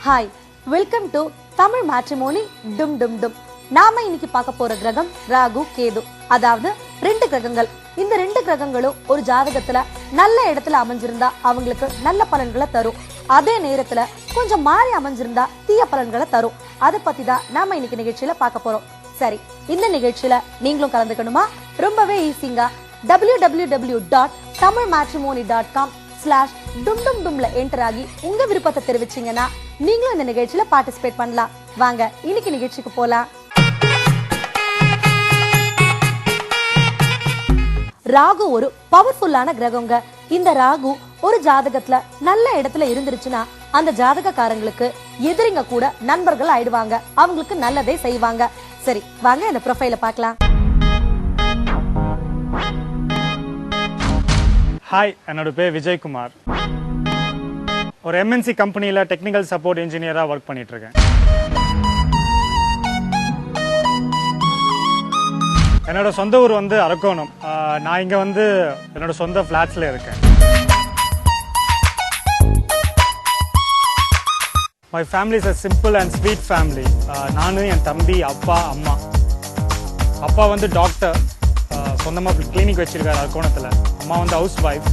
Hi, welcome to Tamil matrimony டும் டும் டும். நாம இன்னைக்கு பார்க்க போற கிரகம் ராகு கேது, அதாவது 2 கிரகங்கள். இந்த 2 கிரகங்களும் ஒரு ஜாதகத்துல நல்ல இடத்துல அமைஞ்சிருந்தா அவங்களுக்கு நல்ல பலன்களை தரும். அதே நேரத்துல கொஞ்சம் மாறி அமைஞ்சிருந்தா தீய பலன்களை தரும். அதை பத்தி தான் நாம இன்னைக்கு நிகழ்ச்சியில பார்க்க போறோம். சரி, இந்த நிகழ்ச்சியில நீங்களும் கலந்துக்கணுமா? ரொம்பவே ஈஸிங்க. www.tamilmatrimony.com/dumdumdumல என்டர் ஆகி உங்க விருப்பத்தை தெரிவிச்சீங்கன்னா நீங்களும் இந்த நிகழ்ச்சியில பார்ட்டிசிபேட் பண்ணலாம். வாங்க இன்னைக்கு நிகழ்ச்சிக்கு போலாம். ராகு ஒரு பவர்ஃபுல்லான கிரகங்க. இந்த ராகு ஒரு ஜாதகத்துல நல்ல இடத்துல இருந்துருச்சுன்னா அந்த ஜாதகக்காரங்களுக்கு எதிரிங்க கூட நண்பர்கள் ஆயிடுவாங்க, அவங்களுக்கு நல்லதே செய்வாங்க. சரி, வாங்க இந்த ப்ரொஃபைல பார்க்கலாம். ஹாய், என்னோட பேர் விஜயகுமார். ஒரு எம்என்சி கம்பெனியில் டெக்னிக்கல் சப்போர்ட் இன்ஜினியராக ஒர்க் பண்ணிட்டு இருக்கேன். என்னோட சொந்த ஊர் வந்து அரக்கோணம். நான் இங்கே வந்து என்னோட சொந்த ஃப்ளாட்ஸில் இருக்கேன். My family is a simple and sweet family. நானும் என் தம்பி, அப்பா, அம்மா. அப்பா வந்து டாக்டர், சொந்தமாக கிளினிக் வச்சிருக்காரு அரக்கோணத்தில். அம்மா வந்து ஹவுஸ் ஒய்ஃப்.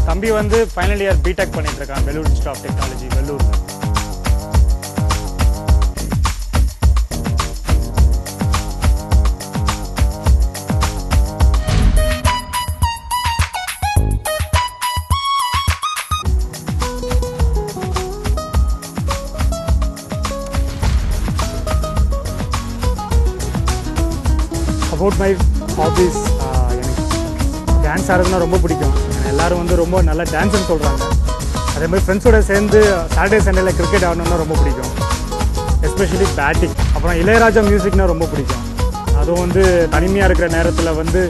தம்பி வந்து ஃபைனல் இயர் பிடெக் பண்ணிட்டு இருக்கான் Vellore Institute of Technology, Vellore. About my hobbies, எனக்கு டான்ஸ் ஆடுறதுனா ரொம்ப பிடிக்கும். எல்லாரும் வந்து ரொம்ப நல்லா டான்ஸ்னு சொல்கிறாங்க. அதே மாதிரி ஃப்ரெண்ட்ஸோட சேர்ந்து சாட்டர்டே சண்டேல கிரிக்கெட் ஆடணும்னா ரொம்ப பிடிக்கும், எஸ்பெஷலி பேட்டிங். அப்புறம் இளையராஜா மியூசிக்னா ரொம்ப பிடிக்கும். அதுவும் வந்து தனிமையாக இருக்கிற நேரத்தில் வந்து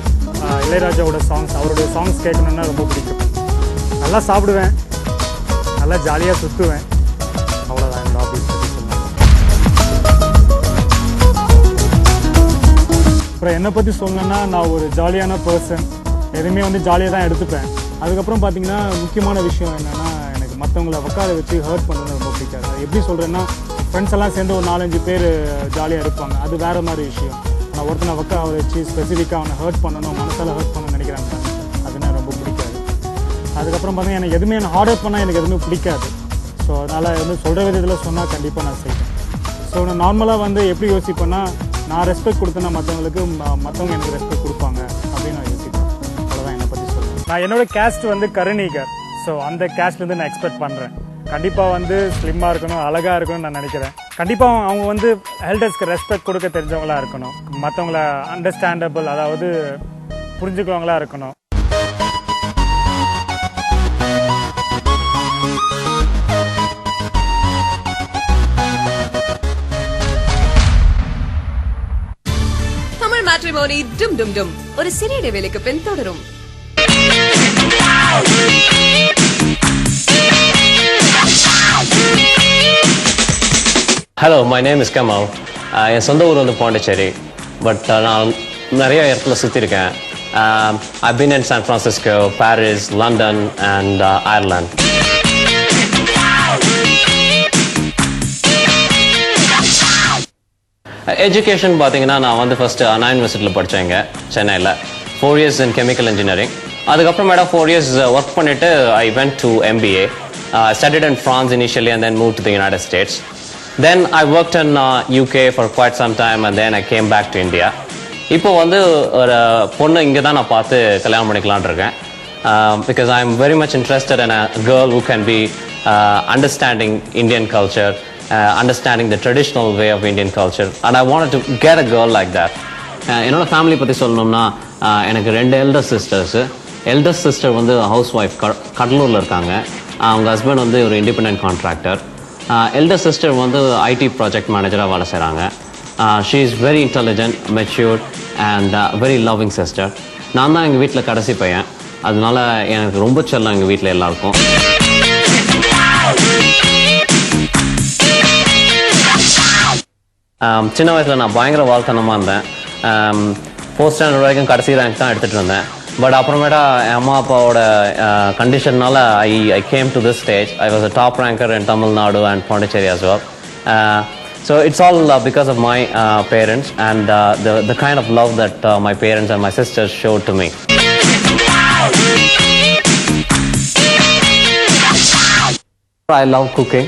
இளையராஜாவோட சாங்ஸ், அவருடைய சாங்ஸ் கேட்கணுன்னா ரொம்ப பிடிக்கும். நல்லா சாப்பிடுவேன், நல்லா ஜாலியாக சுற்றுவேன். அவ்வளோதான் என்னோட ஹாபீஸ் பற்றி சொன்னாங்க. அப்புறம் என்னை பற்றி சொல்லணுன்னா, நான் ஒரு ஜாலியான பர்சன். எதுவுமே வந்து ஜாலியாக தான் எடுத்துப்பேன். அதுக்கப்புறம் பார்த்தீங்கன்னா முக்கியமான விஷயம் என்னென்னா, எனக்கு மற்றவங்கள உட்கார வச்சு ஹர்ட் பண்ணுறது ரொம்ப பிடிக்காது. அது எப்படி சொல்கிறேன்னா, ஃப்ரெண்ட்ஸ் எல்லாம் சேர்ந்து ஒரு 4-5 பேர் ஜாலியாக இருப்பாங்க, அது வேறு மாதிரி விஷயம். ஆனால் ஒருத்தனை உட்கார வச்சு ஸ்பெசிஃபிக்காக அவனை ஹர்ட் பண்ணணும், மனசால் ஹர்ட் பண்ணணும்னு நினைக்கிறாங்க, அது எனக்கு ரொம்ப பிடிக்காது. அதுக்கப்புறம் பார்த்தீங்கன்னா எனக்கு எதுவுமே ஹார்ட் பண்ணால் எனக்கு எதுவுமே பிடிக்காது. ஸோ அதனால் வந்து சொல்கிற விதத்தில் சொன்னால் கண்டிப்பாக நான் செய்வேன். ஸோ நான் நார்மலாக வந்து எப்படி யோசிப்பேன்னா, நான் ரெஸ்பெக்ட் கொடுத்தேன்னா மற்றவங்களுக்கு, மற்றவங்க எனக்கு ரெஸ்பெக்ட் கொடுப்பாங்க அப்படின்னு நான் யோசிப்பேன். அவ்வளோதான் என்னை பற்றி சொல்லுவேன். நான் என்னோட கேஸ்ட் வந்து கருணீகர். ஸோ அந்த கேஸ்ட்லேருந்து நான் எக்ஸ்பெக்ட் பண்ணுறேன். கண்டிப்பாக வந்து ஸ்லிம்மாக இருக்கணும், அழகாக இருக்கணும்னு நான் நினைக்கிறேன். கண்டிப்பாக அவங்க வந்து எல்டர்ஸ்க்கு ரெஸ்பெக்ட் கொடுக்க தெரிஞ்சவங்களா இருக்கணும், மற்றவங்கள அண்டர்ஸ்டாண்டபிள், அதாவது புரிஞ்சுக்கிறவங்களா இருக்கணும். தமிழ் மேட்ரிமோனி டும் டும் டும் ஒரு சிறிய இடைவேளைக்கு பின் தொடரும். Hello, my name is Kamal. என் சொந்த ஊர் வந்து பாண்டிச்சேரி. பட் நான் நிறைய இடத்துல சுற்றிருக்கேன். I've been in San Francisco, Paris, London and Ireland. Education பார்த்தீங்கன்னா, நான் வந்து ஃபஸ்ட்டு அண்ணா யூனிவர்சிட்டியில் படித்தேங்க சென்னையில். 4 years in chemical engineering. அதுக்கப்புறமேடா 4 years work பண்ணிவிட்டு I went to MBA. I studied in France initially and then moved to the United States. Then I worked in UK for quite some time and then I came back to India. இப்போ வந்து ஒரு பொண்ணு இங்கே தான் நான் பார்த்து கல்யாணம் பண்ணிக்கலான் இருக்கேன். Because I am very much interested in a girl who can be understanding Indian culture, understanding the traditional way of Indian culture, and I wanted to get a girl like that. என்னோட family பற்றி சொல்லணும்னா, எனக்கு 2 elder sisters. Elder sister வந்து house wife, கடலூரில் இருக்காங்க. அவங்க husband வந்து ஒரு இண்டிபெண்டன்ட் கான்ட்ராக்டர். எல்டர் சிஸ்டர் வந்து ஐடி ப்ராஜெக்ட் மேனேஜராக வேலை செய்கிறாங்க. She is very intelligent, matured and very loving sister. நான் தான் எங்கள் வீட்டில் கடைசி பையன், அதனால எனக்கு ரொம்ப செல்லம் எங்கள் வீட்டில் எல்லாருக்கும். சின்ன வயசில் நான் பயங்கர வாழ்த்தனமாக இருந்தேன். 4th standard வரைக்கும் கடைசி ரேங்க் தான் எடுத்துகிட்டு இருந்தேன். பட் அப்புறமேட்டா என் அம்மா அப்பாவோட கண்டிஷன்னால I came to this stage. I was a top ranker in Tamil Nadu and Pondicherry as well. So it's all because of my parents and the kind of love that my parents and my sisters showed to me. I love cooking.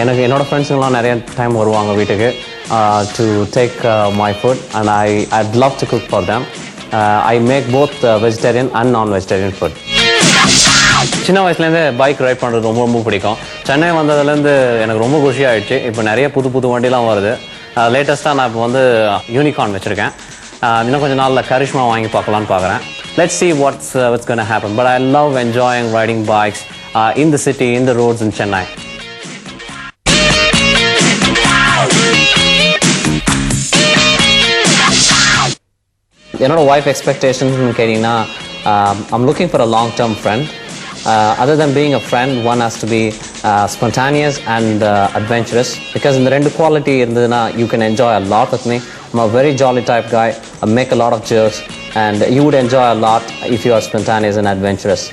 எனக்கு என்னோட ஃப்ரெண்ட்ஸுங்கெலாம் நிறைய time வருவாங்க வீட்டுக்கு to take my food and I'd love to cook for them. I make both vegetarian and non-vegetarian food. சின்ன வயசுலேருந்து bike ride பண்ணுறது ரொம்ப ரொம்ப பிடிக்கும். சென்னை வந்ததுலேருந்து எனக்கு ரொம்ப குஷி ஆகிடுச்சு. இப்போ நிறைய புது வண்டிலாம் வருது. லேட்டஸ்ட்டாக நான் இப்போ வந்து யூனிகார்ன் வச்சுருக்கேன். இன்னும் கொஞ்சம் நாளில் கரிஷ்மா வாங்கி பார்க்கலான்னு பார்க்குறேன். Let's see what's going to happen. But I love enjoying riding bikes in the city, in the roads in Chennai. என்னோட wife expectations கேட்டிங்கன்னா I'm looking for a long-term friend. Other than being a friend, one has to be spontaneous and adventurous, because in the rendu quality irundhuna you can enjoy a lot with me. I'm a very jolly type guy. I make a lot of jokes and you would enjoy a lot if you are spontaneous and adventurous.